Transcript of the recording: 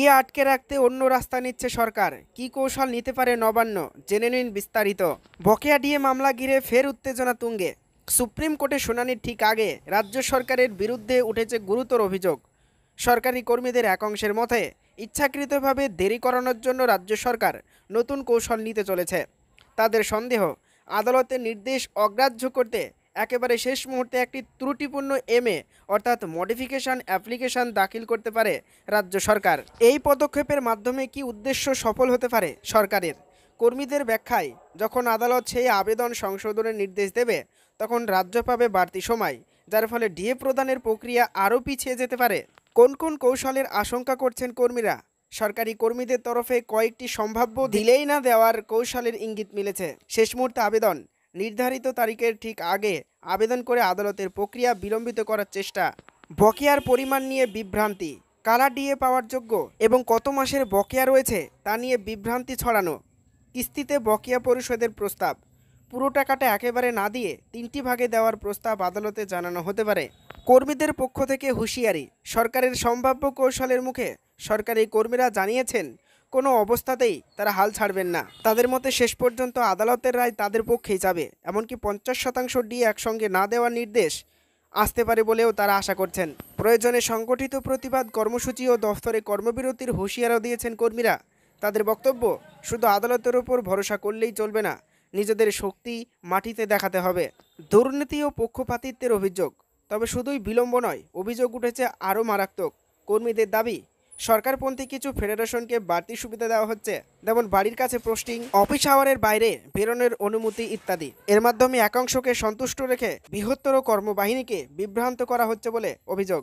DA আটকে রাখতে অন্য রাস্তা নিচ্ছে সরকার, কি কৌশল নিতে পারে নবান্ন, জেনে নিন বিস্তারিত। বকেয়া ডিএ মামলা ঘিরে ফের উত্তেজনা তুঙ্গে। সুপ্রিম কোর্টে শুনানির ঠিক আগে রাজ্য সরকারের বিরুদ্ধে উঠেছে গুরুতর অভিযোগ। সরকারি কর্মীদের এক অংশের মতে ইচ্ছাকৃতভাবে দেরি করানোর জন্য রাজ্য সরকার নতুন কৌশল নিতে চলেছে। তাদের সন্দেহ, আদালতের নির্দেশ অগ্রাহ্য করতে একেবারে শেষ মুহূর্তে একটি ত্রুটিপূর্ণ অর্থাৎ মডিফিকেশন অ্যাপ্লিকেশন দাখিল করতে পারে রাজ্য সরকার। এই পদক্ষেপের মাধ্যমে কি উদ্দেশ্য সফল হতে পারে সরকারের? কর্মীদের ব্যাখ্যায়, যখন আদালত সেই আবেদন সংশোধনের নির্দেশ দেবে তখন রাজ্য পাবে বাড়তি সময়, যার ফলে ডিএ প্রদানের প্রক্রিয়া আরও পিছিয়ে যেতে পারে। কোন কোন কৌশলের আশঙ্কা করছেন কর্মীরা? সরকারি কর্মীদের তরফে কয়েকটি সম্ভাব্য দিলেই না দেওয়ার কৌশলের ইঙ্গিত মিলেছে। শেষ মুহূর্তে আবেদন, নির্ধারিত তারিখের ঠিক আগে আবেদন করে আদালতের প্রক্রিয়া বিলম্বিত করার চেষ্টা, বকেয়ার পরিমাণ নিয়ে বিভ্রান্তি, কারা ডিএ পাওয়ার যোগ্য এবং কত মাসের বকেয়া রয়েছে তা নিয়ে বিভ্রান্তি ছড়ানো, কিস্তিতে বকেয়া পরিশোধের প্রস্তাব, পুরো টাকাটা একেবারে না দিয়ে 3টি ভাগে দেওয়ার প্রস্তাব আদালতে জানানো হতে পারে। কর্মীদের পক্ষ থেকে হুঁশিয়ারি, সরকারের সম্ভাব্য কৌশলের মুখে সরকারি কর্মীরা জানিয়েছেন কোনো অবস্থাতেই তারা হাল ছাড়বেন না। তাদের মতে শেষ পর্যন্ত আদালতের রায় তাদের পক্ষেই যাবে, এমনকি 50% ডিএ একসঙ্গে না দেওয়ার নির্দেশ আসতে পারে বলেও তারা আশা করছেন। প্রয়োজনে সংগঠিত প্রতিবাদ কর্মসূচি ও দফতরে কর্মবিরতির হুঁশিয়ারও দিয়েছেন কর্মীরা। তাদের বক্তব্য, শুধু আদালতের ওপর ভরসা করলেই চলবে না, নিজেদের শক্তি মাটিতে দেখাতে হবে। দুর্নীতি ও পক্ষপাতিত্বের অভিযোগ, তবে শুধুই বিলম্ব নয়, অভিযোগ উঠেছে আরও মারাত্মক। কর্মীদের দাবি, সরকারপন্থী কিছু ফেডারেশনকে বাড়তি সুবিধা দেওয়া হচ্ছে, যেমন বাড়ির কাছে পোস্টিং, অফিস আওয়ারের বাইরে বেরোনোর অনুমতি ইত্যাদি। এর মাধ্যমে একাংশকে সন্তুষ্ট রেখে বৃহত্তর কর্মবাহিনীকে বিভ্রান্ত করা হচ্ছে বলে অভিযোগ।